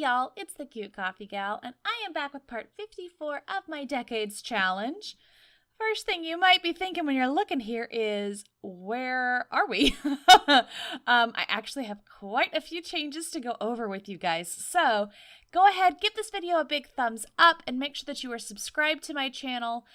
y'all, it's the Cute Coffee Gal, and I am back with part 54 of my Decades Challenge. First thing you might be thinking when you're looking here is, where are we? I actually have quite a few changes to go over with you guys, so go ahead, give this video a big thumbs up, and make sure that you are subscribed to my channel.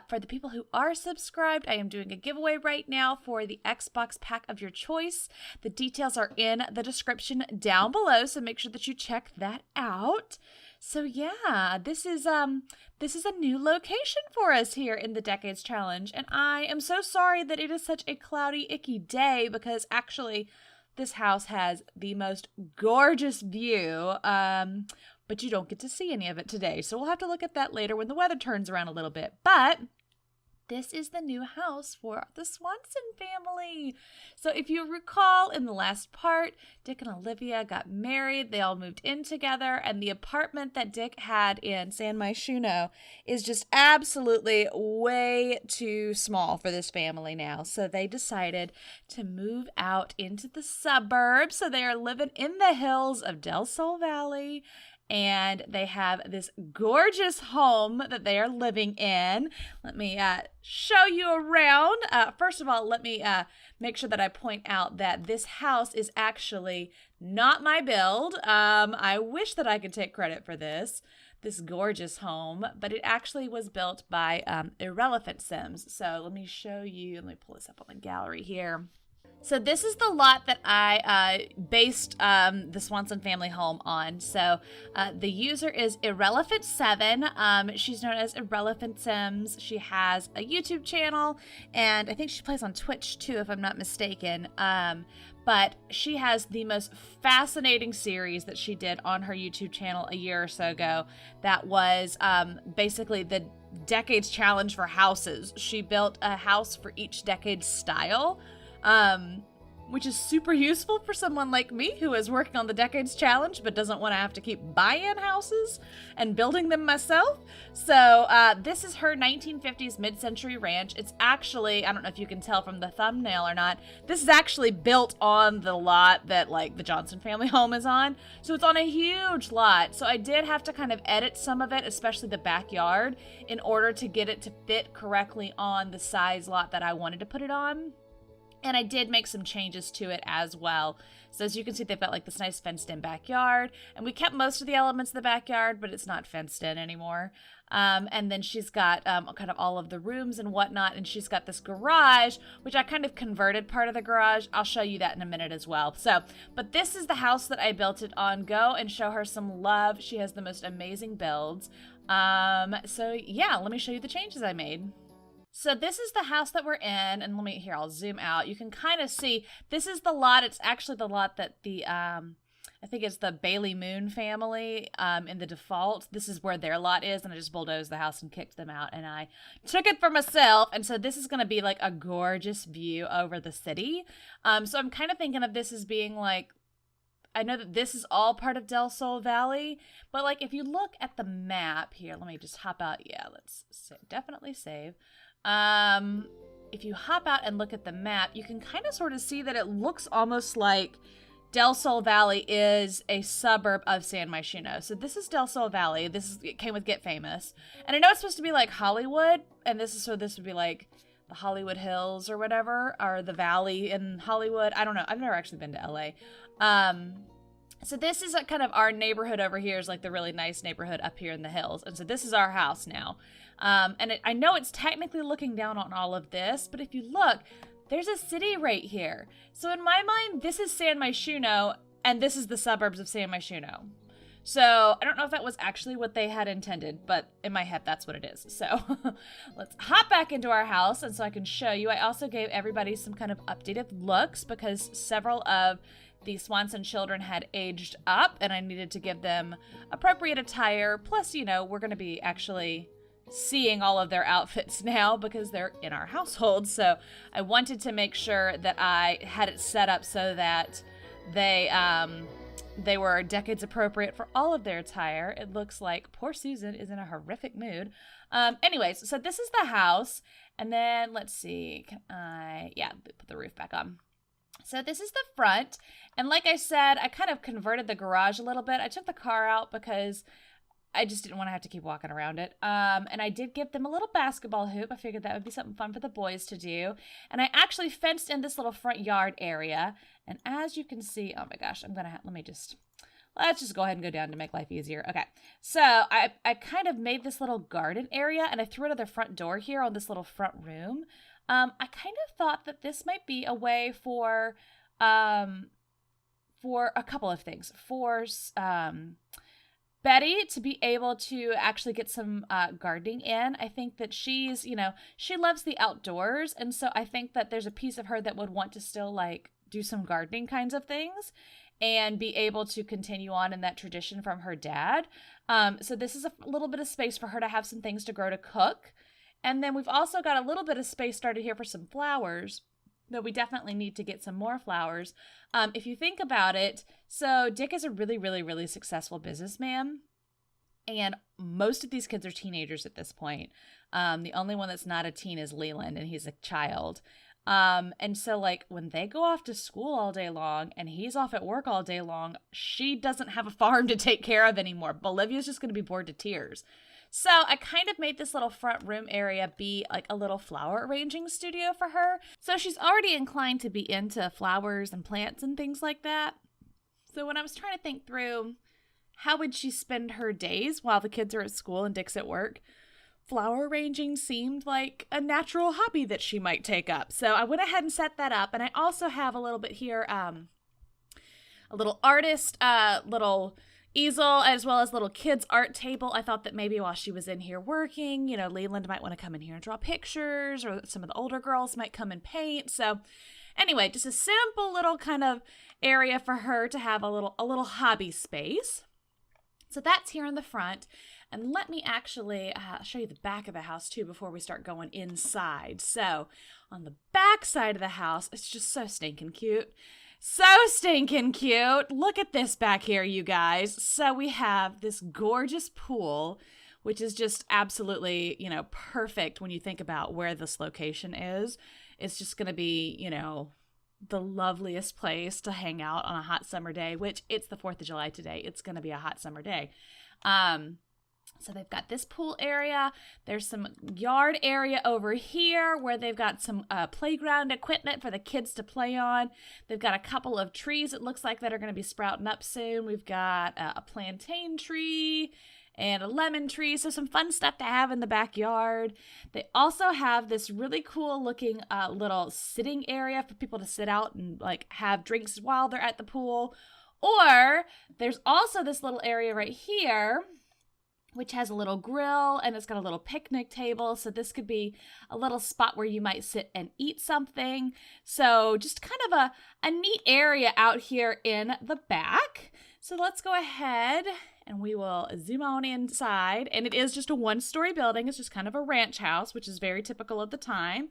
For the people who are subscribed, I am doing a giveaway right now for the Xbox pack of your choice. The details are in the description down below, so make sure that you check that out. So yeah, this is a new location for us here in the Decades Challenge, and I am so sorry that it is such a cloudy, icky day, because actually this house has the most gorgeous view, but you don't get to see any of it today, so we'll have to look at that later when the weather turns around a little bit. But this is the new house for the Swanson family. So if you recall, in the last part, Dick and Olivia got married. They all moved in together, and the apartment that Dick had in San Myshuno is just absolutely way too small for this family now. So they decided to move out into the suburbs. So they are living in the hills of Del Sol Valley, and they have this gorgeous home that they are living in. Let me show you around. First of all, let me make sure that I point out that this house is actually not my build. I wish that I could take credit for this gorgeous home, but it actually was built by Irrelevant Sims. So let me show you, let me pull this up on the gallery here. So this is the lot that I based the Swanson family home on. So the user is Irrelevant7. She's known as Irrelevant Sims. She has a YouTube channel, and I think she plays on Twitch too, if I'm not mistaken. But she has the most fascinating series that she did on her YouTube channel a year or so ago. That was basically the Decades Challenge for houses. She built a house for each decade style. Which is super useful for someone like me who is working on the Decades Challenge but doesn't want to have to keep buying houses and building them myself. So this is her 1950s mid-century ranch. It's actually, I don't know if you can tell from the thumbnail or not, this is actually built on the lot that like the Johnson family home is on. So it's on a huge lot. So I did have to kind of edit some of it, especially the backyard, in order to get it to fit correctly on the size lot that I wanted to put it on. And I did make some changes to it as well. So as you can see, they've got like this nice fenced in backyard. And we kept most of the elements of the backyard, but it's not fenced in anymore. And then she's got kind of all of the rooms and whatnot. And she's got this garage, which I kind of converted part of the garage. I'll show you that in a minute as well. So, but this is the house that I built it on. Go and show her some love. She has the most amazing builds. So yeah, let me show you the changes I made. So this is the house that we're in, and I'll zoom out. You can kind of see, this is the lot. It's actually the lot that the, I think it's the Bailey Moon family in the default. This is where their lot is, and I just bulldozed the house and kicked them out, and I took it for myself. And so this is going to be like a gorgeous view over the city. So I'm kind of thinking of this as being like, I know that this is all part of Del Sol Valley, but like if you look at the map here, let me just hop out. Yeah, let's definitely save. If you hop out and look at the map, you can kind of sort of see that it looks almost like Del Sol Valley is a suburb of San Myshuno. So this is Del Sol Valley. It came with Get Famous. And I know it's supposed to be like Hollywood, and this would be like the Hollywood Hills or whatever, or the Valley in Hollywood. I don't know. I've never actually been to LA. So this is kind of our neighborhood over here, is like the really nice neighborhood up here in the hills. And so this is our house now. I know it's technically looking down on all of this, but if you look, there's a city right here. So in my mind, this is San Myshuno, and this is the suburbs of San Myshuno. So I don't know if that was actually what they had intended, but in my head, that's what it is. So let's hop back into our house, and so I can show you. I also gave everybody some kind of updated looks because several of the Swanson children had aged up, and I needed to give them appropriate attire. Plus, you know, we're going to be actually seeing all of their outfits now because they're in our household. So I wanted to make sure that I had it set up so that they were decades appropriate for all of their attire. It looks like poor Susan is in a horrific mood. Anyways, so this is the house. And then let's see, put the roof back on. So this is the front. And like I said, I kind of converted the garage a little bit. I took the car out because I just didn't want to have to keep walking around it. And I did give them a little basketball hoop. I figured that would be something fun for the boys to do. And I actually fenced in this little front yard area. And as you can see, oh my gosh, let's just go ahead and go down to make life easier. Okay, so I kind of made this little garden area, and I threw another front door here on this little front room. I kind of thought that this might be a way for a couple of things. For Betty to be able to actually get some gardening in. I think that she loves the outdoors. And so I think that there's a piece of her that would want to still like do some gardening kinds of things and be able to continue on in that tradition from her dad. So this is a little bit of space for her to have some things to grow to cook. And then we've also got a little bit of space started here for some flowers. Though we definitely need to get some more flowers. If you think about it, so Dick is a really, really, really successful businessman. And most of these kids are teenagers at this point. The only one that's not a teen is Leland, and he's a child. And so like when they go off to school all day long and he's off at work all day long, she doesn't have a farm to take care of anymore. Bolivia's just going to be bored to tears. So I kind of made this little front room area be like a little flower arranging studio for her. So she's already inclined to be into flowers and plants and things like that. So when I was trying to think through how would she spend her days while the kids are at school and Dick's at work, flower arranging seemed like a natural hobby that she might take up. So I went ahead and set that up. And I also have a little bit here, a little artist, little easel, as well as little kids art table. I thought that maybe while she was in here working, Leland might want to come in here and draw pictures, or some of the older girls might come and paint. So anyway, just a simple little kind of area for her to have a little hobby space. So that's here in the front. And let me actually show you the back of the house too before we start going inside. So on the back side of the house, it's just so stinking cute. So stinking cute. Look at this back here, you guys. So we have this gorgeous pool, which is just absolutely, perfect when you think about where this location is. It's just going to be, the loveliest place to hang out on a hot summer day, which it's the 4th of July today. It's going to be a hot summer day. So they've got this pool area. There's some yard area over here where they've got some playground equipment for the kids to play on. They've got a couple of trees, it looks like, that are going to be sprouting up soon. We've got a plantain tree and a lemon tree, so some fun stuff to have in the backyard. They also have this really cool looking little sitting area for people to sit out and like have drinks while they're at the pool. Or there's also this little area right here, which has a little grill and it's got a little picnic table. So this could be a little spot where you might sit and eat something. So just kind of a neat area out here in the back. So let's go ahead and we will zoom on inside. And it is just a 1-story building. It's just kind of a ranch house, which is very typical of the time.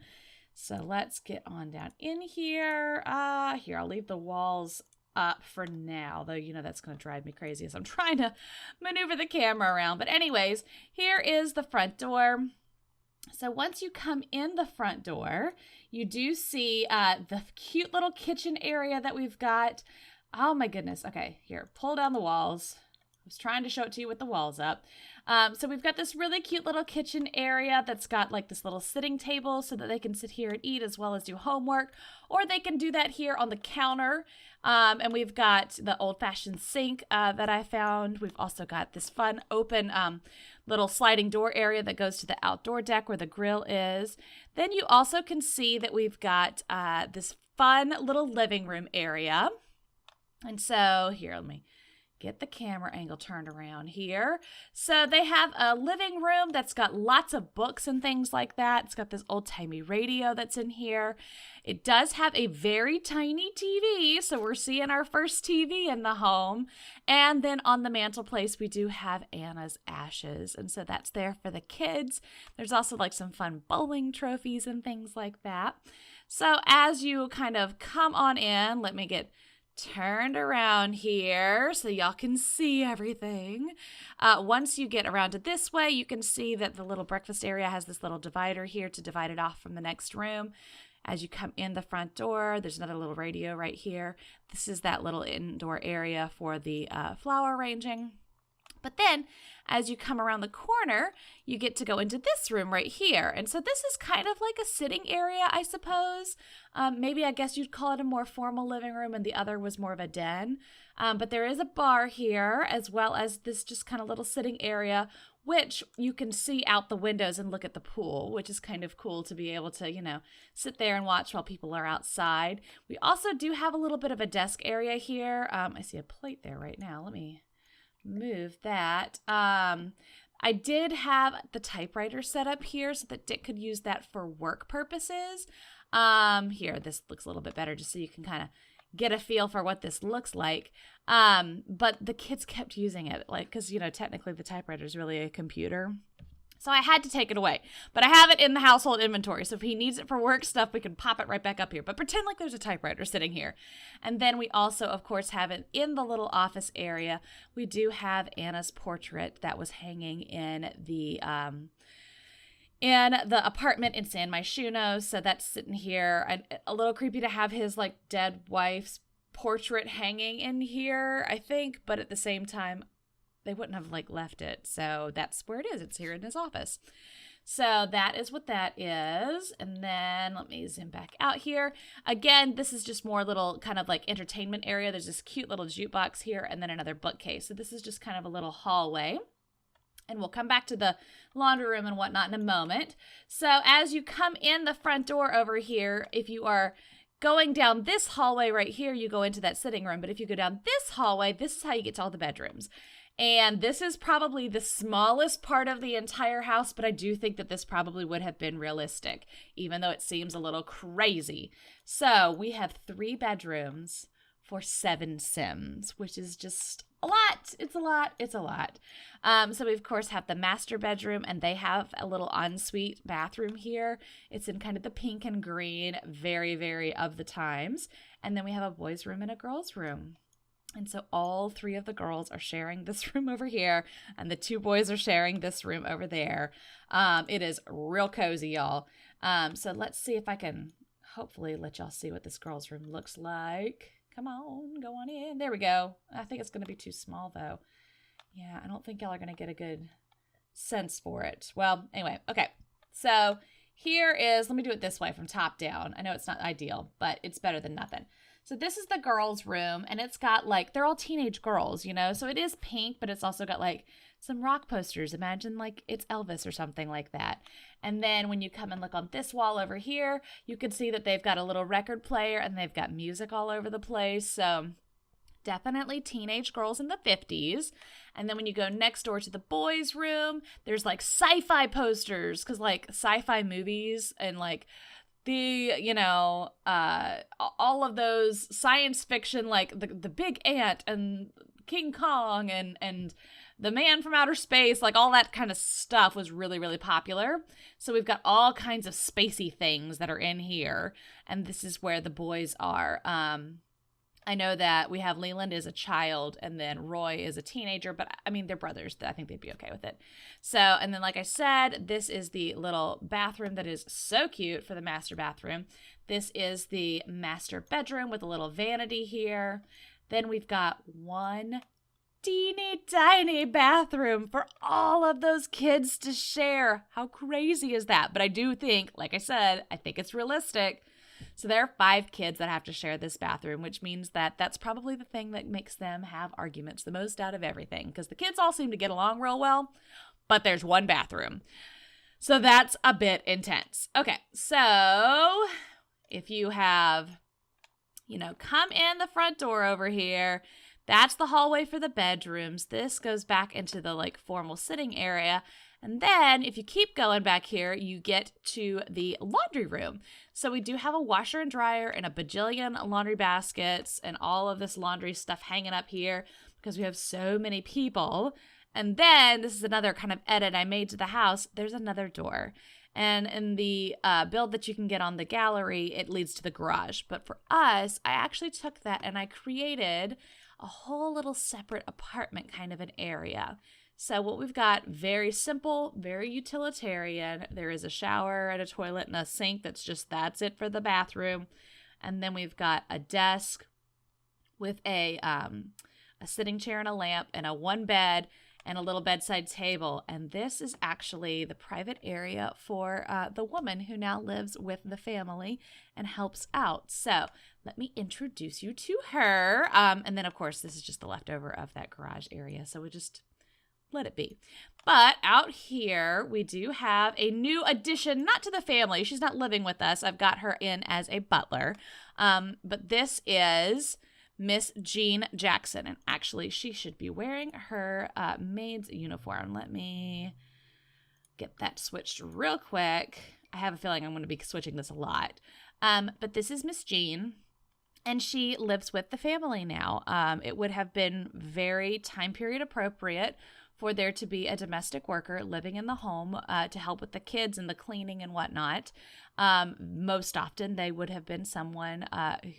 So let's get on down in here. Here, I'll leave the walls up for now, though that's going to drive me crazy as I'm trying to maneuver the camera around. But anyways, here is the front door. So once you come in the front door, you do see the cute little kitchen area that we've got. Oh my goodness. Okay, here, pull down the walls. I was trying to show it to you with the walls up. So we've got this really cute little kitchen area that's got like this little sitting table so that they can sit here and eat as well as do homework, or they can do that here on the counter. And we've got the old-fashioned sink that I found. We've also got this fun open little sliding door area that goes to the outdoor deck where the grill is. Then you also can see that we've got this fun little living room area. And so here, let me get the camera angle turned around here. So they have a living room that's got lots of books and things like that. It's got this old-timey radio that's in here. It does have a very tiny TV, so we're seeing our first TV in the home. And then on the mantelpiece, we do have Anna's ashes, and so that's there for the kids. There's also like some fun bowling trophies and things like that. So as you kind of come on in, let me get turned around here so y'all can see everything. Once you get around to this way, you can see that the little breakfast area has this little divider here to divide it off from the next room. As you come in the front door, there's another little radio right here. This is that little indoor area for the flower arranging. But then as you come around the corner, you get to go into this room right here. And so this is kind of like a sitting area, I suppose. Maybe I guess you'd call it a more formal living room, and the other was more of a den. But there is a bar here, as well as this just kind of little sitting area, which you can see out the windows and look at the pool, which is kind of cool to be able to, you know, sit there and watch while people are outside. We also do have a little bit of a desk area here. I see a plate there right now. Let me move that. I did have the typewriter set up here so that Dick could use that for work purposes. Here, this looks a little bit better just so you can kind of get a feel for what this looks like. But the kids kept using it, like, because, you know, technically the typewriter is really a computer. So I had to take it away. But I have it in the household inventory. So if he needs it for work stuff, we can pop it right back up here. But pretend like there's a typewriter sitting here. And then we also, of course, have it in the little office area. We do have Anna's portrait that was hanging in the apartment in San Myshuno. So that's sitting here. And a little creepy to have his, like, dead wife's portrait hanging in here, I think. But at the same time, they wouldn't have, like, left it. So that's where it is. It's here in his office. So that is what that is. And then let me zoom back out here. Again, this is just more little kind of like entertainment area. There's this cute little jukebox here and then another bookcase. So this is just kind of a little hallway. And we'll come back to the laundry room and whatnot in a moment. So as you come in the front door over here, if you are going down this hallway right here, you go into that sitting room. But if you go down this hallway, this is how you get to all the bedrooms. And this is probably the smallest part of the entire house, but I do think that this probably would have been realistic, even though it seems a little crazy. So we have 3 bedrooms for 7 Sims, which is just a lot. It's a lot. It's a lot. So we, of course, have the master bedroom, and they have a little ensuite bathroom here. It's in kind of the pink and green, very, very of the times. And then we have a boys' room and a girls' room. And so all 3 of the girls are sharing this room over here, and the 2 boys are sharing this room over there. It is real cozy, y'all. So let's see if I can hopefully let y'all see what this girls' room looks like. Come on, go on in. There we go. I think it's going to be too small, though. Yeah, I don't think y'all are going to get a good sense for it. Well, anyway, okay. So here is, let me do it this way from top down. I know it's not ideal, but it's better than nothing. So this is the girls' room, and it's got, like, they're all teenage girls, you know? So it is pink, but it's also got, like, some rock posters. Imagine, like, it's Elvis or something like that. And then when you come and look on this wall over here, you can see that they've got a little record player, and they've got music all over the place. So definitely teenage girls in the 50s. And then when you go next door to the boys' room, there's, like, sci-fi posters, because, like, sci-fi movies and, like, the, you know, all of those science fiction, like the Big Ant and King Kong and the Man from Outer Space, like all that kind of stuff was really, really popular. So we've got all kinds of spacey things that are in here. And this is where the boys are. I know that we have Leland is a child and then Roy is a teenager, but I mean, they're brothers. I think they'd be okay with it. So, and then like I said, this is the little bathroom that is so cute for the master bathroom. This is the master bedroom with a little vanity here. Then we've got one teeny tiny bathroom for all of those kids to share. How crazy is that? But I do think, like I said, I think it's realistic. So there are 5 kids that have to share this bathroom, which means that that's probably the thing that makes them have arguments the most out of everything, because the kids all seem to get along real well, but there's one bathroom. So that's a bit intense. Okay, so if you have, you know, come in the front door over here, that's the hallway for the bedrooms. This goes back into the, like, formal sitting area. And then if you keep going back here, you get to the laundry room. So we do have a washer and dryer and a bajillion laundry baskets and all of this laundry stuff hanging up here because we have so many people. And then this is another kind of edit I made to the house. There's another door. And in the build that you can get on the gallery, it leads to the garage. But for us, I actually took that and I created a whole little separate apartment kind of an area. So what we've got, very simple, very utilitarian. There is a shower and a toilet and a sink. That's it for the bathroom. And then we've got a desk with a sitting chair and a lamp and a one bed and a little bedside table. And this is actually the private area for the woman who now lives with the family and helps out. So let me introduce you to her. And then, of course, this is just the leftover of that garage area. So we just let it be. But out here, we do have a new addition, not to the family. She's not living with us. I've got her in as a butler. But this is Miss Jean Jackson. And actually, she should be wearing her maid's uniform. Let me get that switched real quick. I have a feeling I'm going to be switching this a lot. But this is Miss Jean. And she lives with the family now. It would have been very time period appropriate for there to be a domestic worker living in the home to help with the kids and the cleaning and whatnot. Most often, they would have been someone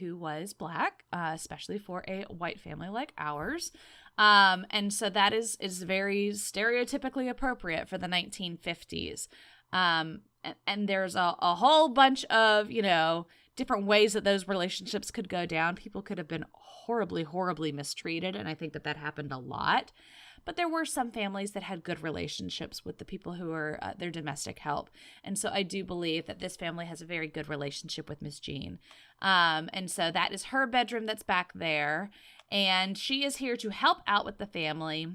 who was Black, especially for a white family like ours. And so that is very stereotypically appropriate for the 1950s. And there's a whole bunch of, different ways that those relationships could go down. People could have been horribly, horribly mistreated, and I think that happened a lot. But there were some families that had good relationships with the people who were their domestic help. And so I do believe that this family has a very good relationship with Miss Jean. And so that is her bedroom that's back there. And she is here to help out with the family,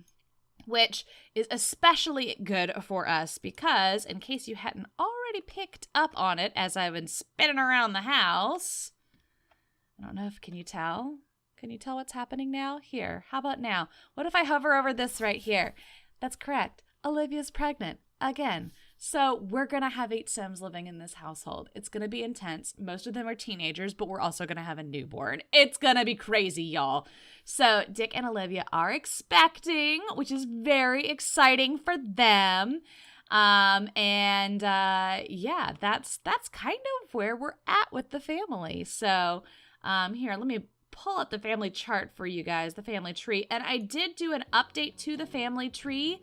which is especially good for us because, in case you hadn't already picked up on it as I've been spinning around the house, I don't know if, can you tell? Can you tell what's happening now? Here, how about now? What if I hover over this right here? That's correct. Olivia's pregnant again. So we're going to have 8 Sims living in this household. It's going to be intense. Most of them are teenagers, but we're also going to have a newborn. It's going to be crazy, y'all. So Dick and Olivia are expecting, which is very exciting for them. Yeah, that's kind of where we're at with the family. So here, let me pull up the family chart for you guys, the family tree. And I did do an update to the family tree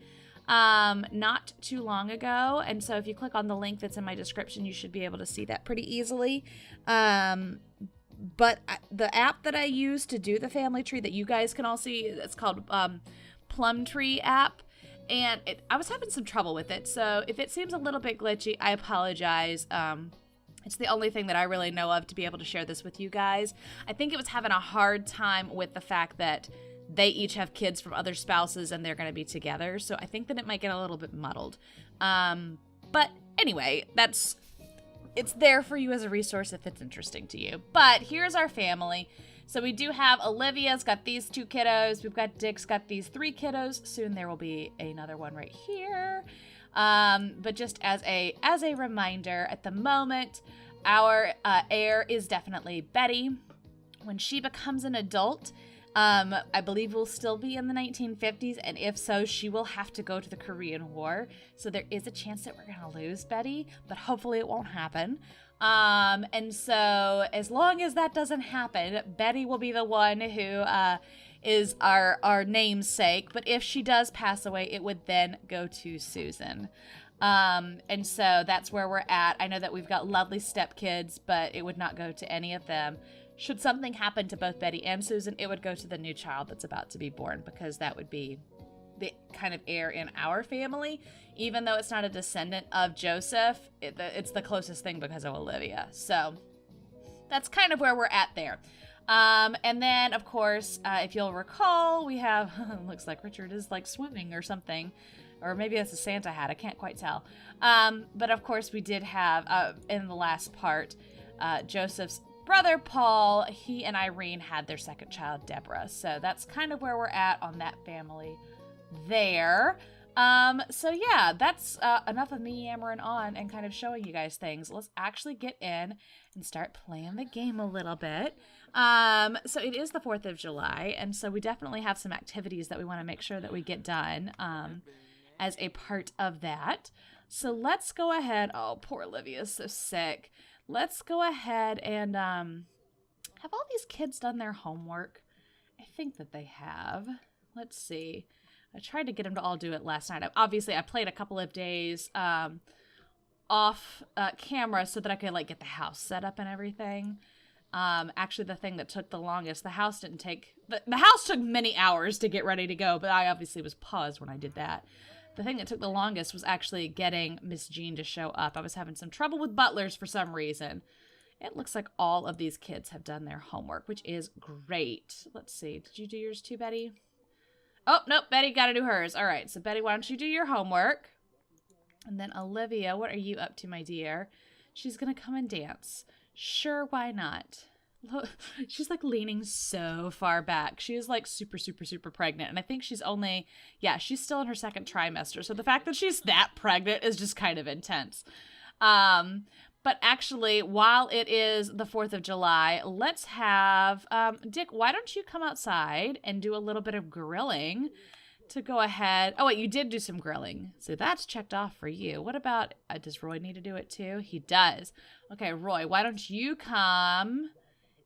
not too long ago. And so if you click on the link that's in my description, you should be able to see that pretty easily. But the app that I use to do the family tree that you guys can all see, it's called Plum Tree app. And I was having some trouble with it. So if it seems a little bit glitchy, I apologize. It's the only thing that I really know of to be able to share this with you guys. I think it was having a hard time with the fact that they each have kids from other spouses and they're going to be together. So I think that it might get a little bit muddled. But anyway, it's there for you as a resource if it's interesting to you. But here's our family. So we do have Olivia's got these 2 kiddos. We've got Dick's got these 3 kiddos. Soon there will be another one right here. But just as a reminder, at the moment, our heir is definitely Betty. When she becomes an adult, I believe we'll still be in the 1950s, and if so, she will have to go to the Korean War. So there is a chance that we're going to lose Betty, but hopefully it won't happen. And so as long as that doesn't happen, Betty will be the one who is our namesake. But if she does pass away, it would then go to Susan. And so that's where we're at. I know that we've got lovely stepkids, but it would not go to any of them. Should something happen to both Betty and Susan, it would go to the new child that's about to be born, because that would be the kind of heir in our family. Even though it's not a descendant of Joseph, it's the closest thing because of Olivia. So that's kind of where we're at there. And then, of course, if you'll recall, we have, looks like Richard is like swimming or something. Or maybe that's a Santa hat. I can't quite tell. But of course, we did have, in the last part, Joseph's brother, Paul. He and Irene had their second child, Deborah. So that's kind of where we're at on that family there. So yeah, that's enough of me yammering on and kind of showing you guys things. Let's actually get in and start playing the game a little bit. So it is the 4th of July, and so we definitely have some activities that we want to make sure that we get done as a part of that. So let's go ahead. Oh, poor Olivia is so sick. Let's go ahead and have all these kids done their homework. I think that they have. Let's see. I tried to get them to all do it last night. Obviously, I played a couple of days off camera so that I could like get the house set up and everything. Actually, the thing that took the longest, the house took many hours to get ready to go, but I obviously was paused when I did that. The thing that took the longest was actually getting Miss Jean to show up. I was having some trouble with butlers for some reason. It looks like all of these kids have done their homework, which is great. Let's see. Did you do yours too, Betty? Oh, nope. Betty got to do hers. All right. So, Betty, why don't you do your homework? And then, Olivia, what are you up to, my dear? She's going to come and dance. Sure, why not? Look, she's like leaning so far back. She is like super, super, super pregnant. And I think she's she's still in her second trimester. So the fact that she's that pregnant is just kind of intense. But actually, while it is the 4th of July, let's have, Dick, why don't you come outside and do a little bit of grilling to go ahead. Oh, wait, you did do some grilling. So that's checked off for you. What about, does Roy need to do it too? He does. Okay, Roy, why don't you come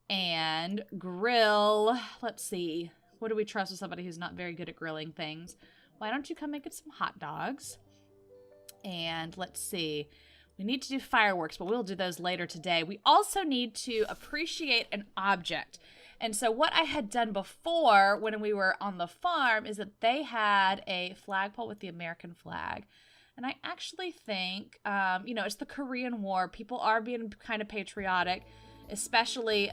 and grill? Let's see. What do we trust with somebody who's not very good at grilling things? Why don't you come make it some hot dogs? And let's see. We need to do fireworks, but we'll do those later today. We also need to appreciate an object. And so what I had done before when we were on the farm is that they had a flagpole with the American flag. And I actually think, it's the Korean War. People are being kind of patriotic, especially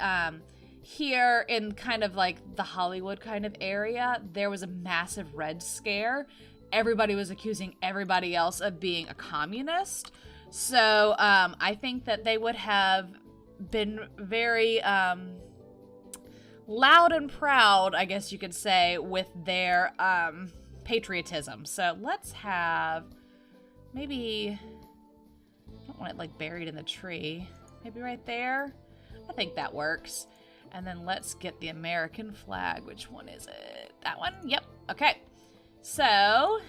here in kind of like the Hollywood kind of area. There was a massive Red Scare. Everybody was accusing everybody else of being a communist. So I think that they would have been very loud and proud, I guess you could say, with their patriotism. So let's have maybe, I don't want it like buried in the tree. Maybe right there. I think that works. And then let's get the American flag. Which one is it? That one? Yep. Okay. So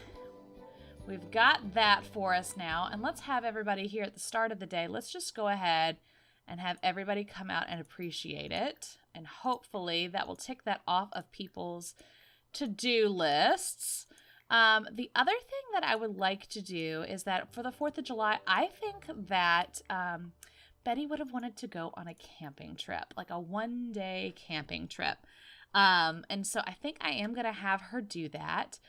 we've got that for us now. And let's have everybody here at the start of the day. Let's just go ahead and have everybody come out and appreciate it. And hopefully that will tick that off of people's to-do lists. The other thing that I would like to do is that for the 4th of July, I think that Betty would have wanted to go on a camping trip, like a one-day camping trip. And so I think I am going to have her do that.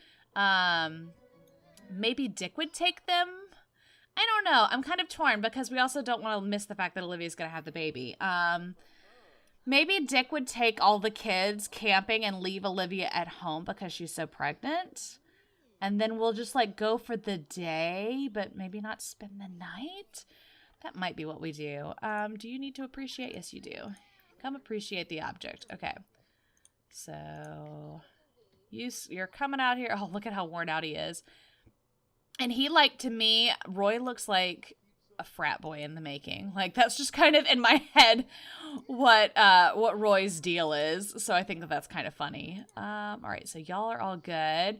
Maybe Dick would take them. I don't know. I'm kind of torn because we also don't want to miss the fact that Olivia's going to have the baby. Maybe Dick would take all the kids camping and leave Olivia at home because she's so pregnant. And then we'll just like go for the day, but maybe not spend the night. That might be what we do. Do you need to appreciate? Yes, you do. Come appreciate the object. Okay. So you're coming out here. Oh, look at how worn out he is. And he, like, to me, Roy looks like a frat boy in the making. Like, that's just kind of in my head what Roy's deal is. So I think that that's kind of funny. All right, so y'all are all good.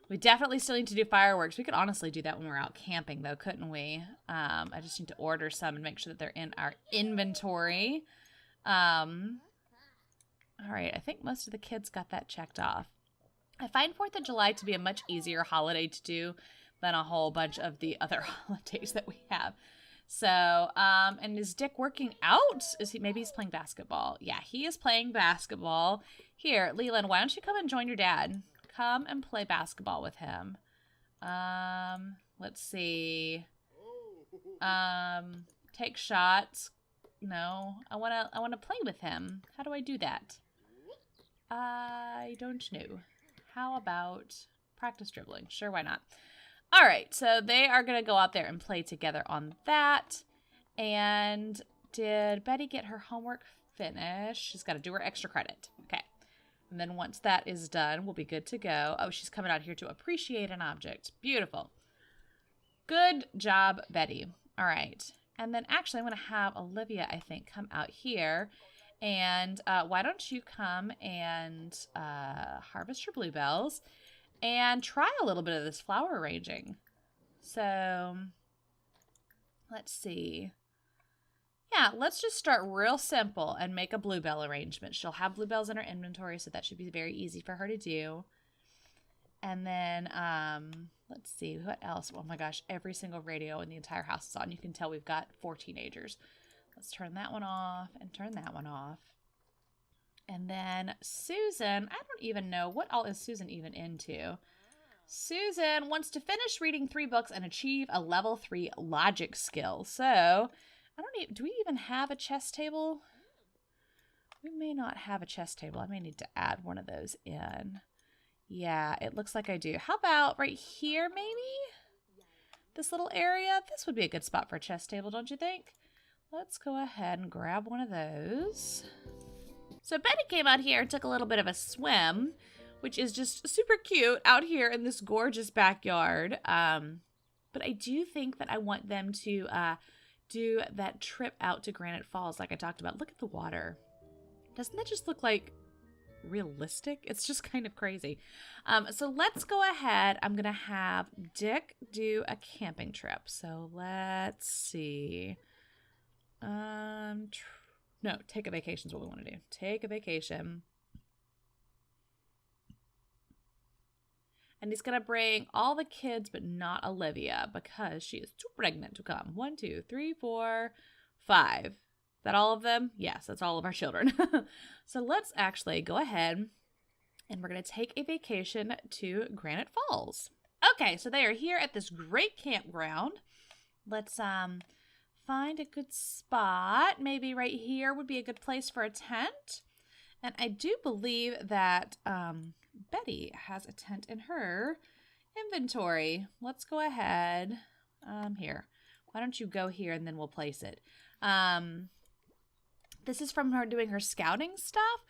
We definitely still need to do fireworks. We could honestly do that when we're out camping, though, couldn't we? I just need to order some and make sure that they're in our inventory. All right, I think most of the kids got that checked off. I find 4th of July to be a much easier holiday to do than a whole bunch of the other holidays that we have. So, and is Dick working out? Maybe he's playing basketball. Yeah, he is playing basketball. Here, Leland, why don't you come and join your dad? Come and play basketball with him. Let's see. Take shots. No, I wanna play with him. How do I do that? I don't know. How about practice dribbling? Sure, why not? All right, so they are going to go out there and play together on that. And did Betty get her homework finished? She's got to do her extra credit. Okay. And then once that is done, we'll be good to go. Oh, she's coming out here to appreciate an object. Beautiful. Good job, Betty. All right. And then actually I'm going to have Olivia, I think, come out here. And why don't you come and harvest your bluebells and try a little bit of this flower arranging. So let's see. Yeah, let's just start real simple and make a bluebell arrangement. She'll have bluebells in her inventory, so that should be very easy for her to do. And then, let's see, what else? Oh my gosh, every single radio in the entire house is on. You can tell we've got 4 teenagers. Let's turn that one off and turn that one off. And then Susan, I don't even know, what all is Susan even into? Susan wants to finish reading 3 books and achieve a level 3 logic skill. So, I don't even, do we even have a chess table? We may not have a chess table. I may need to add one of those in. Yeah, it looks like I do. How about right here, maybe? This little area? This would be a good spot for a chess table, don't you think? Let's go ahead and grab one of those. So Betty came out here and took a little bit of a swim, which is just super cute out here in this gorgeous backyard. But I do think that I want them to do that trip out to Granite Falls like I talked about. Look at the water. Doesn't that just look like realistic? It's just kind of crazy. So let's go ahead. I'm going to have Dick do a camping trip. So let's see. No, take a vacation is what we want to do. Take a vacation. And he's going to bring all the kids, but not Olivia, because she is too pregnant to come. 1, 2, 3, 4, 5. Is that all of them? Yes, that's all of our children. So let's actually go ahead and we're going to take a vacation to Granite Falls. Okay, so they are here at this great campground. Let's find a good spot. Maybe right here would be a good place for a tent. And I do believe that Betty has a tent in her inventory. Let's go ahead. Here. Why don't you go here and then we'll place it. This is from her doing her scouting stuff.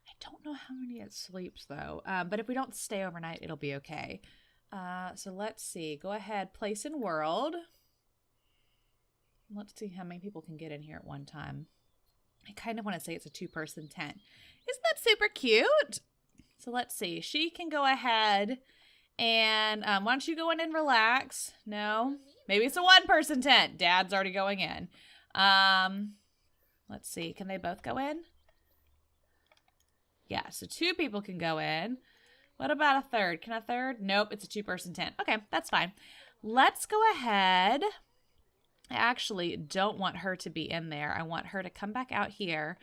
I don't know how many it sleeps though. But if we don't stay overnight, it'll be okay. So let's see. Go ahead. Place in world. Let's see how many people can get in here at one time. I kind of want to say it's a 2-person tent. Isn't that super cute? So let's see. She can go ahead and why don't you go in and relax? No? Maybe it's a 1-person tent. Dad's already going in. Let's see. Can they both go in? Yeah, so 2 people can go in. What about a third? Can a third? Nope, it's a 2-person tent. Okay, that's fine. Let's go ahead. I actually don't want her to be in there. I want her to come back out here.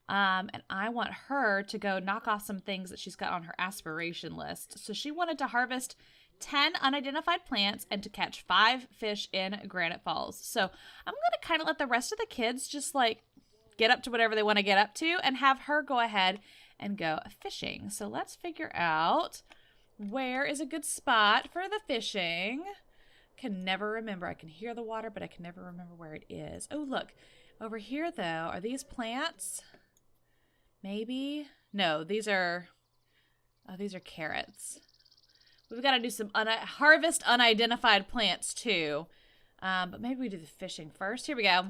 And I want her to go knock off some things that she's got on her aspiration list. So she wanted to harvest 10 unidentified plants and to catch 5 fish in Granite Falls. So I'm going to kind of let the rest of the kids just like get up to whatever they want to get up to and have her go ahead and go fishing. So let's figure out where is a good spot for the fishing. Can never remember. I can hear the water, but I can never remember where it is. Oh, look. Over here, though, are these plants? Maybe? No, these are carrots. We've got to do some harvest unidentified plants, too. But maybe we do the fishing first. Here we go.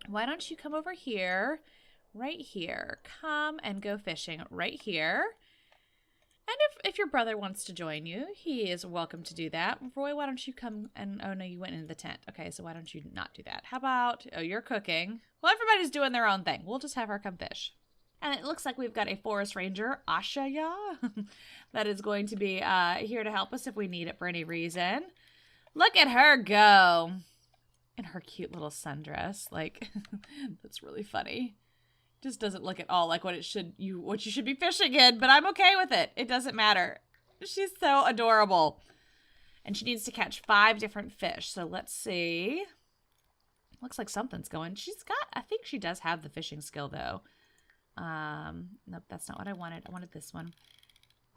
Why don't you come over here, right here. Come and go fishing right here. And if your brother wants to join you, he is welcome to do that. Roy, why don't you come and... Oh, no, you went into the tent. Okay, so why don't you not do that? How about... Oh, you're cooking. Well, everybody's doing their own thing. We'll just have her come fish. And it looks like we've got a forest ranger, Ashaya, that is going to be here to help us if we need it for any reason. Look at her go. In her cute little sundress. Like, that's really funny. Just doesn't look at all like what you should be fishing in, but I'm okay with it. It doesn't matter. She's so adorable. And she needs to catch 5 different fish. So let's see. Looks like something's going. I think she does have the fishing skill though. Nope, that's not what I wanted. I wanted this one.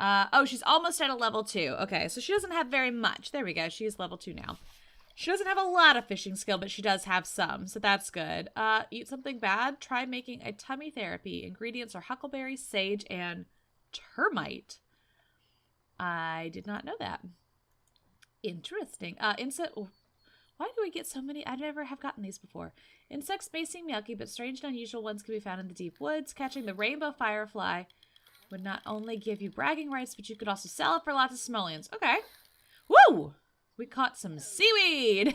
Oh, she's almost at a level 2. Okay, so she doesn't have very much. There we go. She's level 2 now. She doesn't have a lot of fishing skill, but she does have some, so that's good. Eat something bad? Try making a tummy therapy. Ingredients are huckleberry, sage, and termite. I did not know that. Interesting. Insect. Oh, why do we get so many? I never have gotten these before. Insects may seem yucky, but strange and unusual ones can be found in the deep woods. Catching the rainbow firefly would not only give you bragging rights, but you could also sell it for lots of simoleons. Okay. Woo! We caught some seaweed.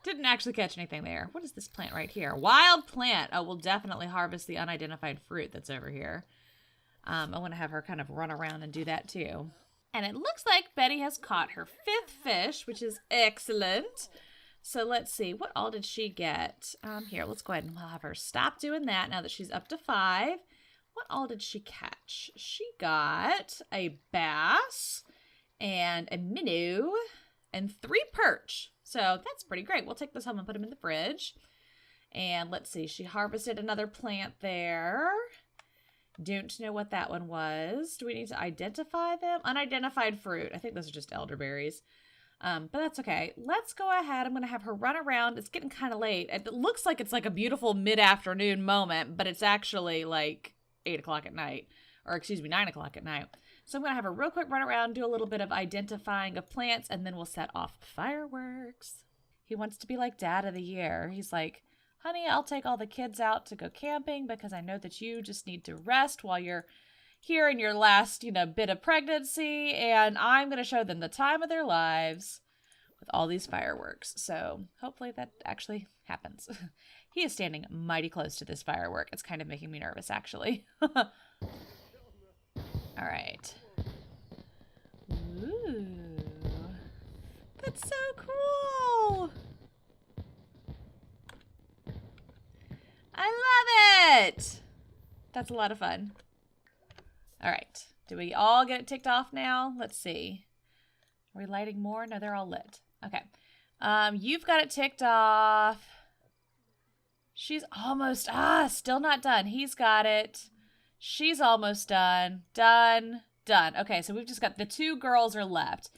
Didn't actually catch anything there. What is this plant right here? Wild plant. Oh, we'll definitely harvest the unidentified fruit that's over here. I want to have her kind of run around and do that too. And it looks like Betty has caught her 5th fish, which is excellent. So let's see. What all did she get? Here, let's go ahead and we'll have her stop doing that now that she's up to 5. What all did she catch? She got a bass and a minnow and 3 perch. So that's pretty great. We'll take this home and put them in the fridge. And let's see. She harvested another plant there. Don't know what that one was. Do we need to identify them? Unidentified fruit. I think those are just elderberries. But that's okay. Let's go ahead. I'm going to have her run around. It's getting kind of late. It looks like it's like a beautiful mid-afternoon moment, but it's actually like 8 o'clock at night. Or excuse me, 9 o'clock at night. So I'm going to have her real quick run around, do a little bit of identifying of plants, and then we'll set off fireworks. He wants to be like Dad of the Year. He's like, honey, I'll take all the kids out to go camping because I know that you just need to rest while you're here in your last, bit of pregnancy, and I'm going to show them the time of their lives with all these fireworks. So hopefully that actually happens. He is standing mighty close to this firework. It's kind of making me nervous, actually. All right. Ooh. That's so cool. I love it. That's a lot of fun. All right. Do we all get it ticked off now? Let's see. Are we lighting more? No, they're all lit. Okay. You've got it ticked off. She's almost, still not done. He's got it. She's almost done. Done. Okay, so we've just got the 2 girls are left.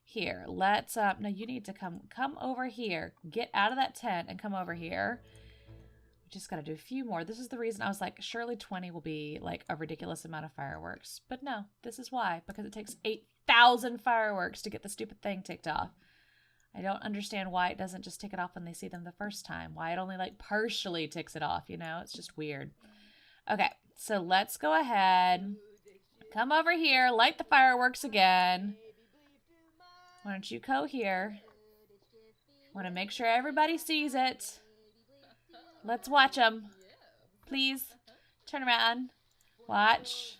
Here, let's, no, you need to come over here. Get out of that tent and come over here. We just got to do a few more. This is the reason I was like, surely 20 will be like a ridiculous amount of fireworks. But no, this is why. Because it takes 8,000 fireworks to get the stupid thing ticked off. I don't understand why it doesn't just tick it off when they see them the first time. Why it only like partially ticks it off, It's just weird. Okay, so let's go ahead. Come over here. Light the fireworks again. Why don't you go here? Want to make sure everybody sees it. Let's watch them. Please. Turn around. Watch.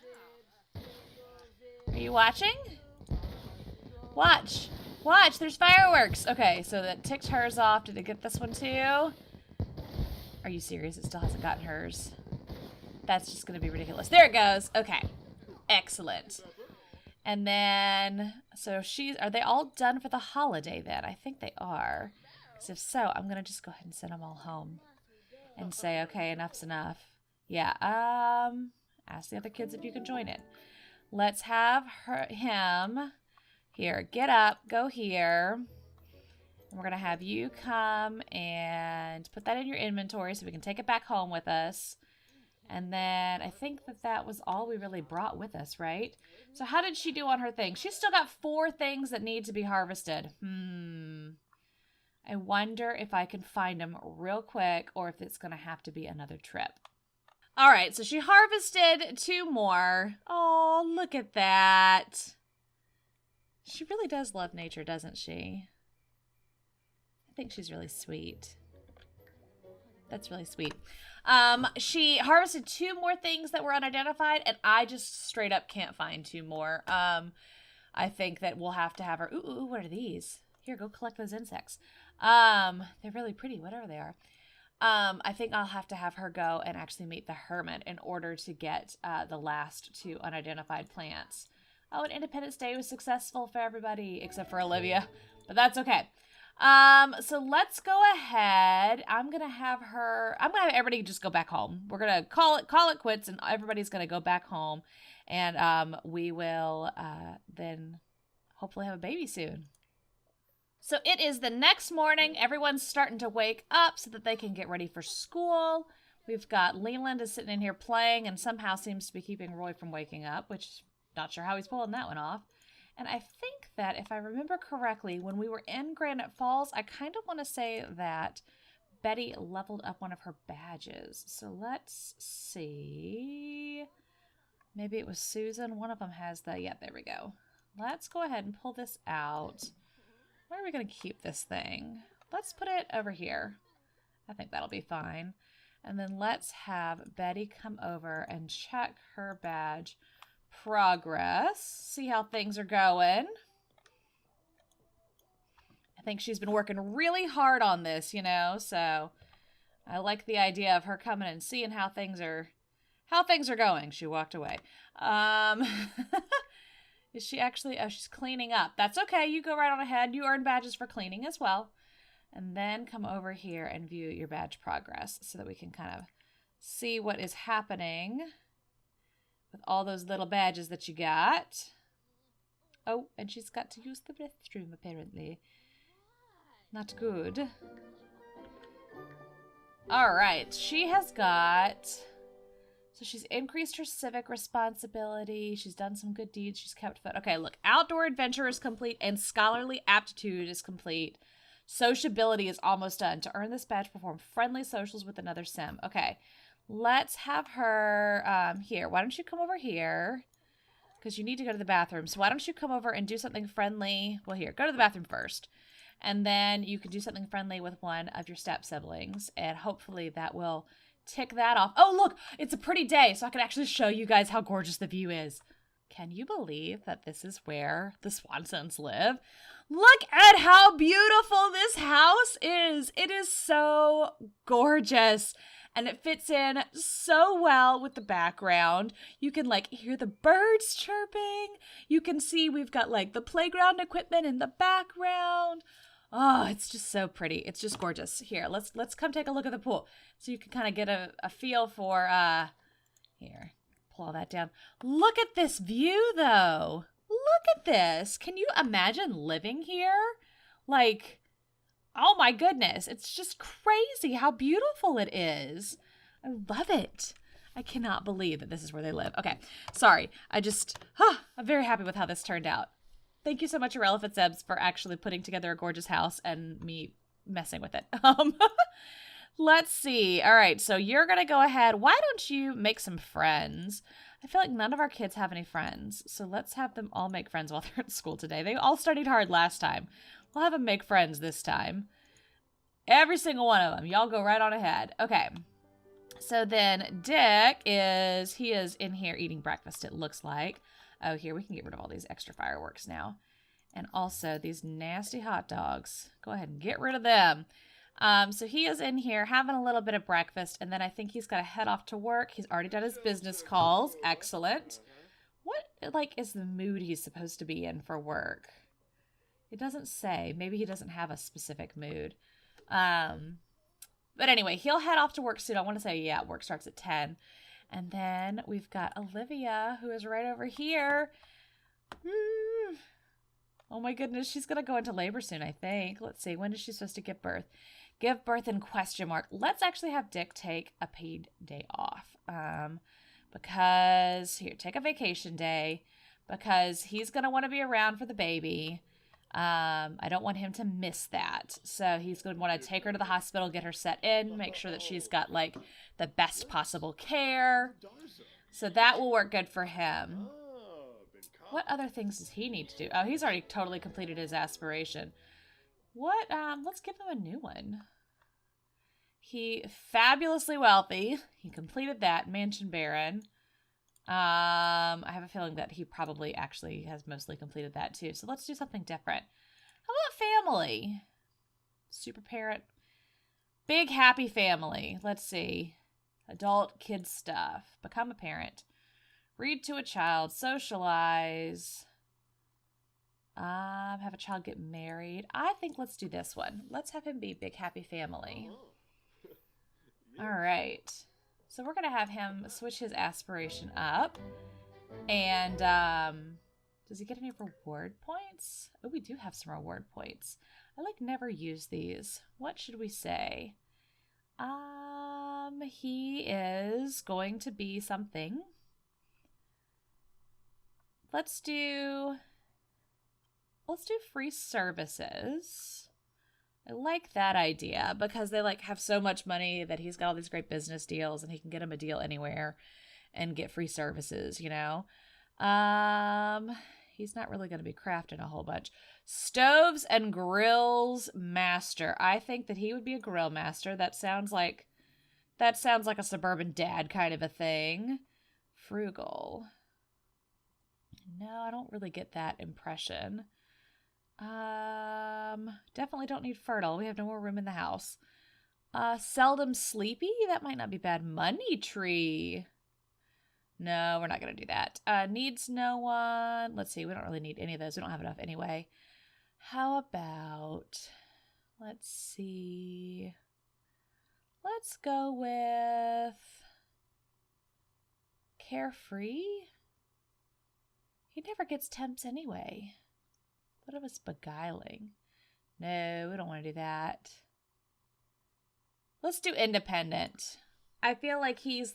Are you watching? Watch. Watch. There's fireworks. Okay, so that ticked hers off. Did it get this one too? Are you serious? It still hasn't gotten hers. That's just going to be ridiculous. There it goes. Okay. Excellent. And then, so are they all done for the holiday then? I think they are. Because if so, I'm going to just go ahead and send them all home. And say, okay, enough's enough. Yeah, ask the other kids if you can join in. Let's have him. Here, get up, go here. And we're going to have you come and put that in your inventory so we can take it back home with us. And then I think that was all we really brought with us, right? So how did she do on her thing? She's still got 4 things that need to be harvested. I wonder if I can find them real quick or if it's going to have to be another trip. All right, so she harvested 2 more. Oh, look at that. She really does love nature, doesn't she? I think she's really sweet. That's really sweet. She harvested 2 more things that were unidentified, and I just straight up can't find 2 more. I think that we'll have to have her. Ooh, what are these? Here, go collect those insects. They're really pretty, whatever they are. I think I'll have to have her go and actually meet the hermit in order to get the last 2 unidentified plants. Oh, and Independence Day was successful for everybody except for Olivia, but that's okay. So let's go ahead. I'm gonna have everybody just go back home. We're gonna call it quits, and everybody's gonna go back home, and we will then hopefully have a baby soon. So it is the next morning. Everyone's starting to wake up so that they can get ready for school. We've got Leland is sitting in here playing and somehow seems to be keeping Roy from waking up, which not sure how he's pulling that one off. And I think that if I remember correctly, when we were in Granite Falls, I kind of want to say that Betty leveled up one of her badges. So let's see. Maybe it was Susan. One of them has the, yeah, there we go. Let's go ahead and pull this out. Where are we going to keep this thing? let's put it over here. I think that'll be fine. And then let's have Betty come over and check her badge progress. See how things are going. I think she's been working really hard on this, you know, so I like the idea of her coming and seeing how things are going. She walked away. Is she actually, oh, she's cleaning up. That's okay. You go right on ahead. You earn badges for cleaning as well. And then come over here and view your badge progress so that we can kind of see what is happening with all those little badges that you got. Oh, and she's got to use the restroom apparently. Not good. All right, she has got, so she's increased her civic responsibility. She's done some good deeds. She's kept fit. Okay, look, outdoor adventure is complete and scholarly aptitude is complete. Sociability is almost done. To earn this badge, perform friendly socials with another sim. Okay, let's have her here. Why don't you come over here? Because you need to go to the bathroom. So why don't you come over and do something friendly? Well, here, go to the bathroom first. And then you can do something friendly with one of your step siblings. And hopefully that will tick that off. Oh, look, it's a pretty day. So I can actually show you guys how gorgeous the view is. Can you believe that this is where the Swansons live? Look at how beautiful this house is. It is so gorgeous. And it fits in so well with the background. You can like hear the birds chirping. You can see we've got like the playground equipment in the background. Oh, it's just so pretty. It's just gorgeous. Here, let's come take a look at the pool so you can kind of get a feel for, here, pull all that down. Look at this view though. Look at this. Can you imagine living here? Like, oh my goodness. It's just crazy how beautiful it is. I love it. I cannot believe that this is where they live. Okay, sorry. I'm very happy with how this turned out. Thank you so much, Irrelevant Zebs, for actually putting together a gorgeous house and me messing with it. Let's see. All right, so you're going to go ahead. Why don't you make some friends? I feel like none of our kids have any friends, so let's have them all make friends while they're at school today. They all studied hard last time. We'll have them make friends this time. Every single one of them. Y'all go right on ahead. Okay. So then Dick he is in here eating breakfast, it looks like. Oh, here, we can get rid of all these extra fireworks now. And also these nasty hot dogs. Go ahead and get rid of them. So he is in here having a little bit of breakfast, and then I think he's got to head off to work. He's already done his business calls. Excellent. What, like, is the mood he's supposed to be in for work? It doesn't say. Maybe he doesn't have a specific mood. But anyway, he'll head off to work soon. I want to say, yeah, work starts at 10. And then we've got Olivia, who is right over here. Oh my goodness, she's going to go into labor soon, I think. Let's see, when is she supposed to give birth? Give birth in question mark. Let's actually have Dick take a paid day off. Because, here, take a vacation day. Because he's going to want to be around for the baby. I don't want him to miss that. So he's going to want to take her to the hospital, get her set in, make sure that she's got, like, the best possible care. So that will work good for him. What other things does he need to do? Oh, he's already totally completed his aspiration. What? Let's give him a new one. He fabulously wealthy. He completed that. Mansion Baron. I have a feeling that he probably actually has mostly completed that too. So let's do something different. How about family? Super parent. Big happy family. Let's see. Adult kids stuff. Become a parent. Read to a child. Socialize. Have a child get married. I think let's do this one. Let's have him be big happy family. All right. So we're going to have him switch his aspiration up. And does he get any reward points? Oh, we do have some reward points. I like never use these. What should we say? He is going to be something. Let's do free services. I like that idea because they like have so much money that he's got all these great business deals and he can get him a deal anywhere and get free services, you know. He's not really going to be crafting a whole bunch. Stoves and grills master. I think that he would be a grill master. That sounds like a suburban dad kind of a thing. Frugal. No, I don't really get that impression. Definitely don't need fertile. We have no more room in the house. Seldom sleepy. That might not be bad. Money tree. No, we're not going to do that. Needs no one. Let's see. We don't really need any of those. We don't have enough anyway. How about, let's see. Let's go with carefree. He never gets temps anyway. What if it's beguiling? No, we don't want to do that. Let's do independent. I feel like he's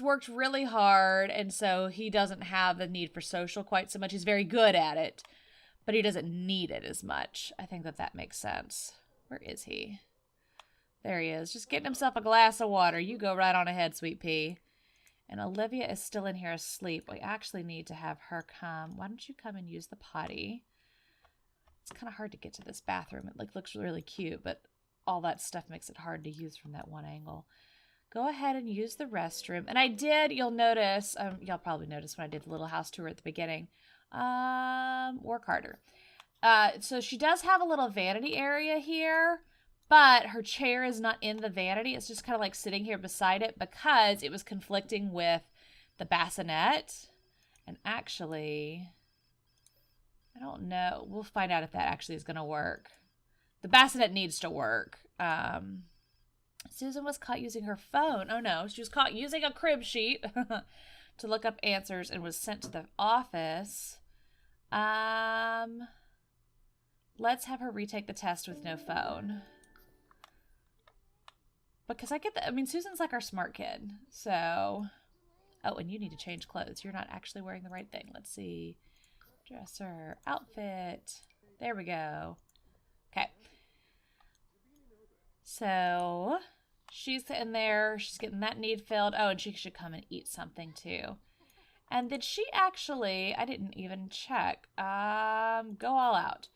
worked really hard, and so he doesn't have the need for social quite so much. He's very good at it, but he doesn't need it as much. I think that makes sense. Where is he? There he is, just getting himself a glass of water. You go right on ahead, sweet pea. And Olivia is still in here asleep. We actually need to have her come. Why don't you come and use the potty? It's kind of hard to get to this bathroom. It looks really cute, but all that stuff makes it hard to use from that one angle. Go ahead and use the restroom. And I did, you'll notice, y'all probably noticed when I did the little house tour at the beginning. Work harder. So she does have a little vanity area here, but her chair is not in the vanity. It's just kind of like sitting here beside it because it was conflicting with the bassinet. And actually, I don't know. We'll find out if that actually is going to work. The bassinet needs to work. Susan was caught using her phone. Oh no, she was caught using a crib sheet to look up answers and was sent to the office. Let's have her retake the test with no phone. Because Susan's like our smart kid. So, oh, and you need to change clothes. You're not actually wearing the right thing. Let's see. Dresser, outfit. There we go. Okay. So, she's in there. She's getting that need filled. Oh, and she should come and eat something too. And did she actually, I didn't even check. Go all out.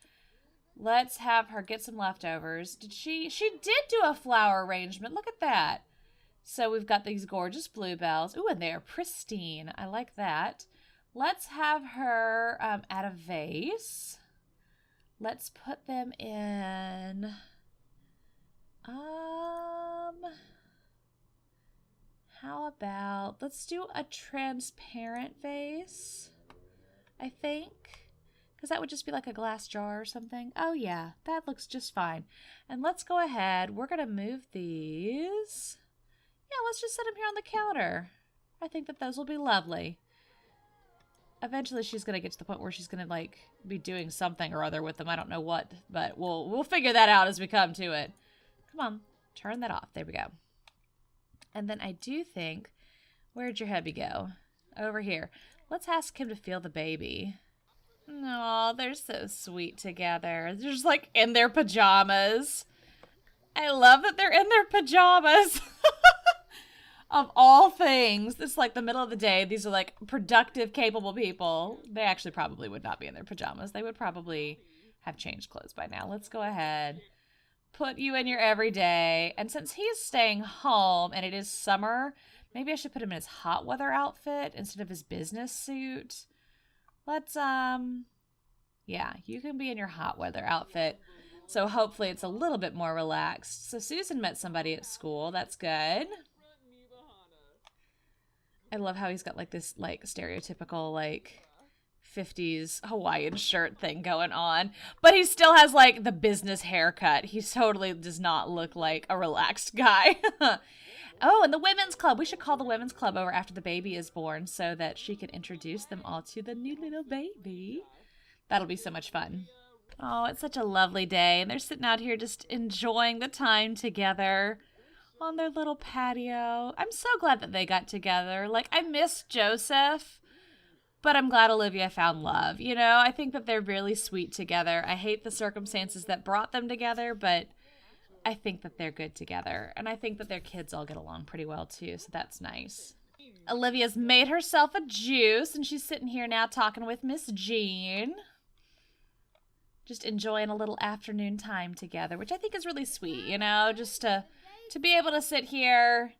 Let's have her get some leftovers. She did do a flower arrangement. Look at that. So we've got these gorgeous bluebells. Ooh, and they are pristine. I like that. Let's have her add a vase. Let's put them in. How about, let's do a transparent vase, I think. Because that would just be like a glass jar or something. Oh yeah, that looks just fine. And let's go ahead. We're going to move these. Yeah, let's just set them here on the counter. I think that those will be lovely. Eventually she's going to get to the point where she's going to be doing something or other with them. I don't know what, but we'll figure that out as we come to it. Come on, turn that off. There we go. And then I do think, where'd your hubby go? Over here. Let's ask him to feel the baby. Oh, they're so sweet together. They're just in their pajamas. I love that they're in their pajamas. Of all things, it's the middle of the day. These are productive, capable people. They actually probably would not be in their pajamas. They would probably have changed clothes by now. Let's go ahead. Put you in your everyday. And since he's staying home and it is summer, maybe I should put him in his hot weather outfit instead of his business suit. Let's, yeah, you can be in your hot weather outfit. So hopefully it's a little bit more relaxed. So Susan met somebody at school. That's good. I love how he's got this stereotypical 50s Hawaiian shirt thing going on. But he still has the business haircut. He totally does not look like a relaxed guy. Oh, and the women's club. We should call the women's club over after the baby is born so that she can introduce them all to the new little baby. That'll be so much fun. Oh, it's such a lovely day. And they're sitting out here just enjoying the time together on their little patio. I'm so glad that they got together. I miss Joseph, but I'm glad Olivia found love. You know, I think that they're really sweet together. I hate the circumstances that brought them together, but I think that they're good together. And I think that their kids all get along pretty well too, so that's nice. Olivia's made herself a juice, and she's sitting here now talking with Miss Jean. Just enjoying a little afternoon time together, which I think is really sweet, you know, just to be able to sit here,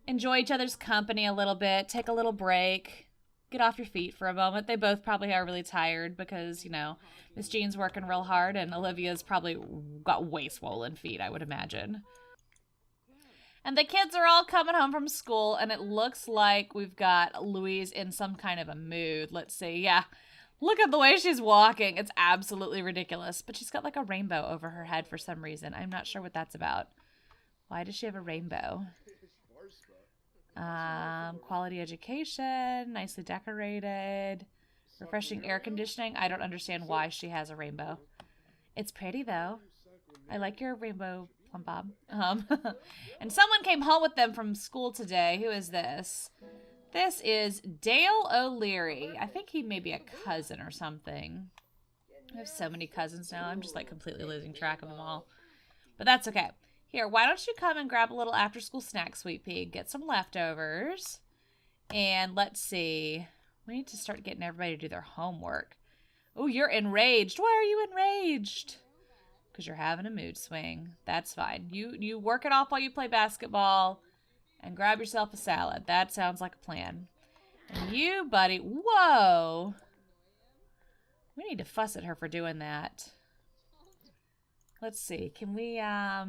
enjoy each other's company a little bit, take a little break, get off your feet for a moment. They both probably are really tired because, you know, Miss Jean's working real hard and Olivia's probably got way swollen feet, I would imagine. And the kids are all coming home from school, and it looks like we've got Louise in some kind of a mood. Let's see. Yeah. Look at the way she's walking. It's absolutely ridiculous. But she's got like a rainbow over her head for some reason. I'm not sure what that's about. Why does she have a rainbow? Quality education. Nicely decorated. Refreshing air conditioning. I don't understand why she has a rainbow. It's pretty, though. I like your rainbow, Plum Bob. And someone came home with them from school today. Who is this? This is Dale O'Leary. I think he may be a cousin or something. I have so many cousins now. I'm just like completely losing track of them all. But that's okay. Here, why don't you come and grab a little after-school snack, Sweet Pea. Get some leftovers. And let's see. We need to start getting everybody to do their homework. Oh, you're enraged. Why are you enraged? Because you're having a mood swing. That's fine. You work it off while you play basketball. And grab yourself a salad. That sounds like a plan. And you, buddy. Whoa. We need to fuss at her for doing that. Let's see. Can we, Oh,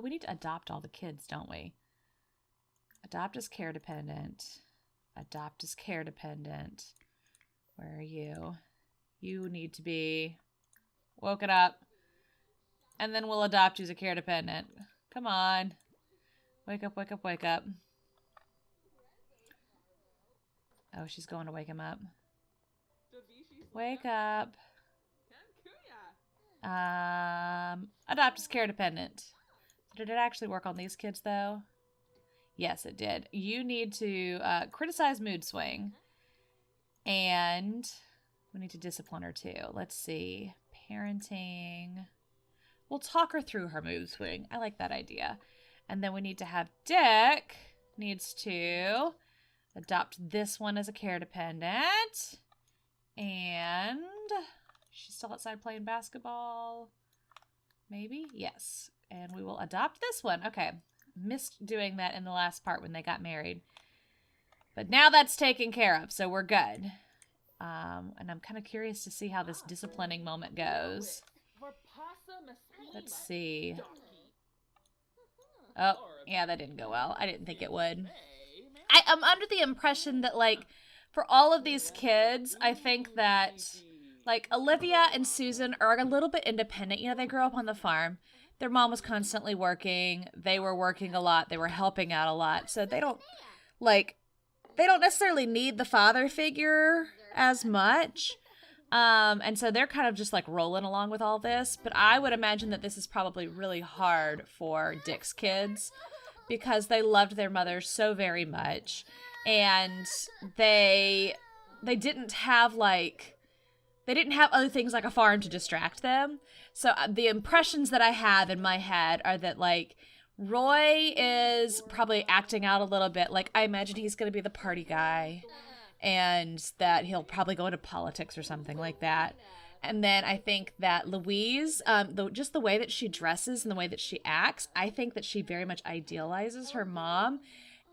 we need to adopt all the kids, don't we? Adopt as care dependent. Adopt as care dependent. Where are you? You need to be woken up. And then we'll adopt you as a care dependent. Come on. Wake up, wake up, wake up. Oh, she's going to wake him up. Wake up. Adopt as care dependent. Did it actually work on these kids, though? Yes, it did. You need to criticize mood swing. And we need to discipline her, too. Let's see. Parenting. We'll talk her through her mood swing. I like that idea. And then we need to have Dick needs to adopt this one as a care dependent. And she's still outside playing basketball. Maybe? Yes. And we will adopt this one. Okay. Missed doing that in the last part when they got married. But now that's taken care of, so we're good. And I'm kind of curious to see how this disciplining moment goes. Let's see. Oh, yeah, that didn't go well. I didn't think it would. I'm under the impression that, like, for all of these kids, I think that, like, Olivia and Susan are a little bit independent. You know, they grew up on the farm. Their mom was constantly working. They were working a lot. They were helping out a lot. So they don't necessarily need the father figure as much. And so they're kind of just like rolling along with all this. But I would imagine that this is probably really hard for Dick's kids because they loved their mother so very much. And they didn't have other things like a farm to distract them. So the impressions that I have in my head are that, like, Roy is probably acting out a little bit. Like, I imagine he's going to be the party guy and that he'll probably go into politics or something like that. And then I think that Louise, just the way that she dresses and the way that she acts, I think that she very much idealizes her mom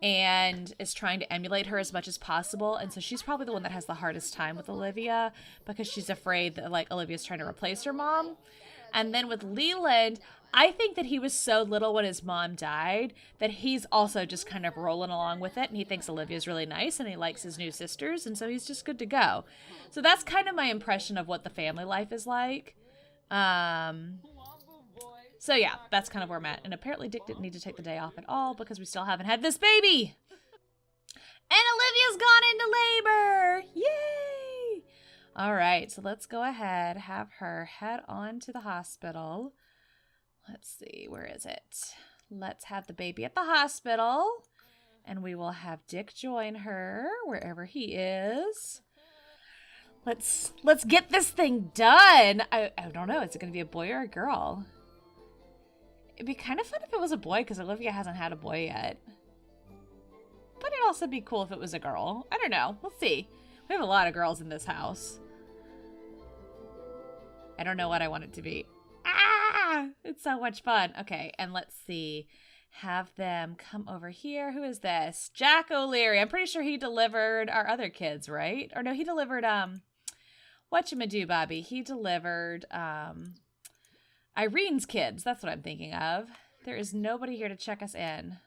and is trying to emulate her as much as possible. And so she's probably the one that has the hardest time with Olivia because she's afraid that, like, Olivia's trying to replace her mom. And then with Leland, I think that he was so little when his mom died that he's also just kind of rolling along with it. And he thinks Olivia's really nice and he likes his new sisters. And so he's just good to go. So that's kind of my impression of what the family life is like. So yeah, that's kind of where I'm at. And apparently Dick didn't need to take the day off at all because we still haven't had this baby. And Olivia's gone into labor. Yay! All right, so let's go ahead, have her head on to the hospital. Let's see, where is it? Let's have the baby at the hospital. And we will have Dick join her wherever he is. Let's get this thing done. I don't know, is it going to be a boy or a girl? It'd be kind of fun if it was a boy because Olivia hasn't had a boy yet. also be cool if it was a girl. I don't know. We'll see. We have a lot of girls in this house. I don't know what I want it to be. Ah! It's so much fun. Okay, and let's see. Have them come over here. Who is this? Jack O'Leary. I'm pretty sure he delivered our other kids, right? Or no, he delivered, whatchamadoo, Bobby? He delivered, Irene's kids. That's what I'm thinking of. There is nobody here to check us in.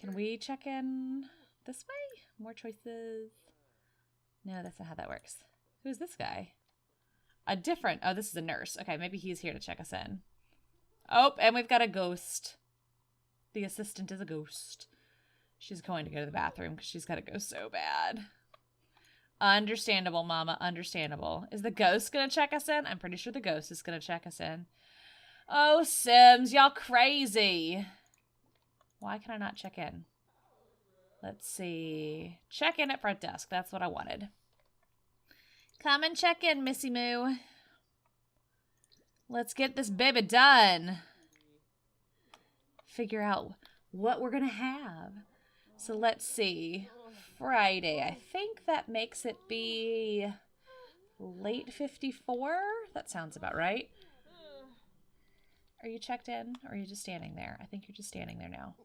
Can we check in this way? More choices. No, that's not how that works. Who's this guy? Oh, this is a nurse. Okay, maybe he's here to check us in. Oh, and we've got a ghost. The assistant is a ghost. She's going to go to the bathroom because she's got to go so bad. Understandable, Mama. Understandable. Is the ghost going to check us in? I'm pretty sure the ghost is going to check us in. Oh, Sims, y'all crazy. Why can I not check in? Let's see. Check in at front desk. That's what I wanted. Come and check in, Missy Moo. Let's get this baby done. Figure out what we're going to have. So let's see. Friday. I think that makes it be late 54. That sounds about right. Are you checked in or are you just standing there? I think you're just standing there now.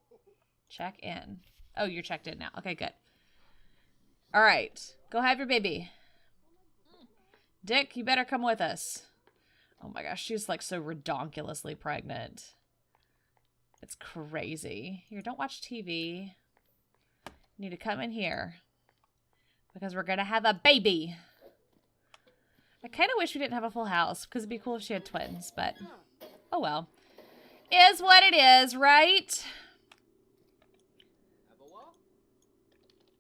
Check in. Oh, you're checked in now. Okay, good. All right. Go have your baby. Dick, you better come with us. Oh my gosh, she's like so redonkulously pregnant. It's crazy. Here, don't watch TV. You need to come in here. Because we're going to have a baby. I kind of wish we didn't have a full house. Because it'd be cool if she had twins. But, oh well. Is what it is, right?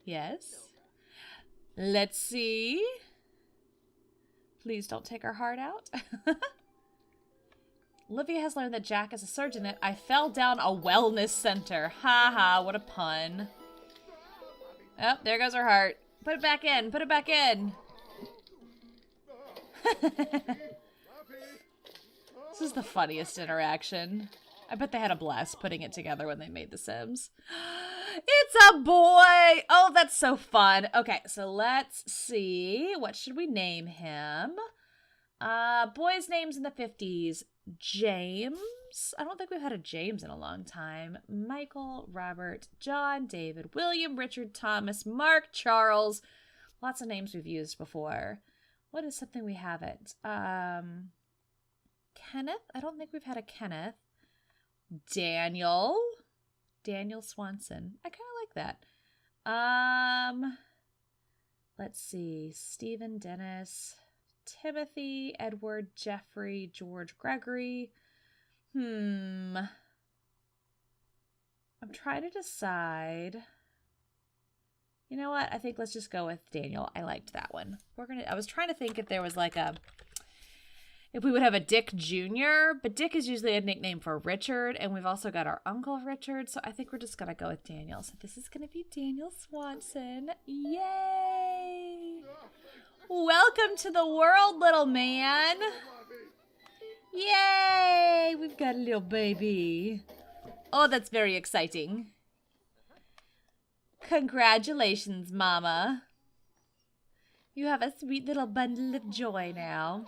Yes. Let's see. Please don't take our heart out. Olivia has learned that Jack is a surgeon at I fell down a wellness center. Ha ha, what a pun. Oh, there goes her heart. Put it back in. Put it back in. This is the funniest interaction. I bet they had a blast putting it together when they made The Sims. It's a boy! Oh, that's so fun. Okay, so let's see. What should we name him? Boys' names in the 50s. James. I don't think we've had a James in a long time. Michael, Robert, John, David, William, Richard, Thomas, Mark, Charles. Lots of names we've used before. What is something we haven't? Kenneth? I don't think we've had a Kenneth. Daniel. Daniel Swanson. I kind of like that. Let's see. Stephen, Dennis, Timothy, Edward, Jeffrey, George, Gregory. I'm trying to decide. You know what? I think let's just go with Daniel. I liked that one. I was trying to think if there was like if we would have a Dick Jr., but Dick is usually a nickname for Richard, and we've also got our Uncle Richard, so I think we're just going to go with Daniel. So this is going to be Daniel Swanson. Yay! Welcome to the world, little man. Yay! We've got a little baby. Oh, that's very exciting. Congratulations, Mama. You have a sweet little bundle of joy now.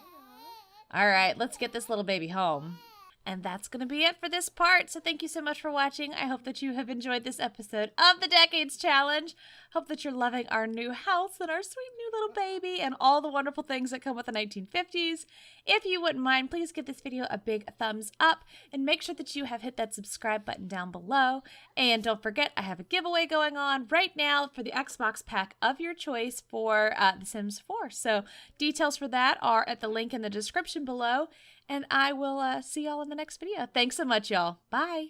All right, let's get this little baby home. And that's going to be it for this part. So thank you so much for watching. I hope that you have enjoyed this episode of the Decades Challenge. Hope that you're loving our new house and our sweet new little baby and all the wonderful things that come with the 1950s. If you wouldn't mind, please give this video a big thumbs up and make sure that you have hit that subscribe button down below. And don't forget, I have a giveaway going on right now for the Xbox pack of your choice for The Sims 4. So details for that are at the link in the description below. And I will see y'all in the next video. Thanks so much, y'all. Bye.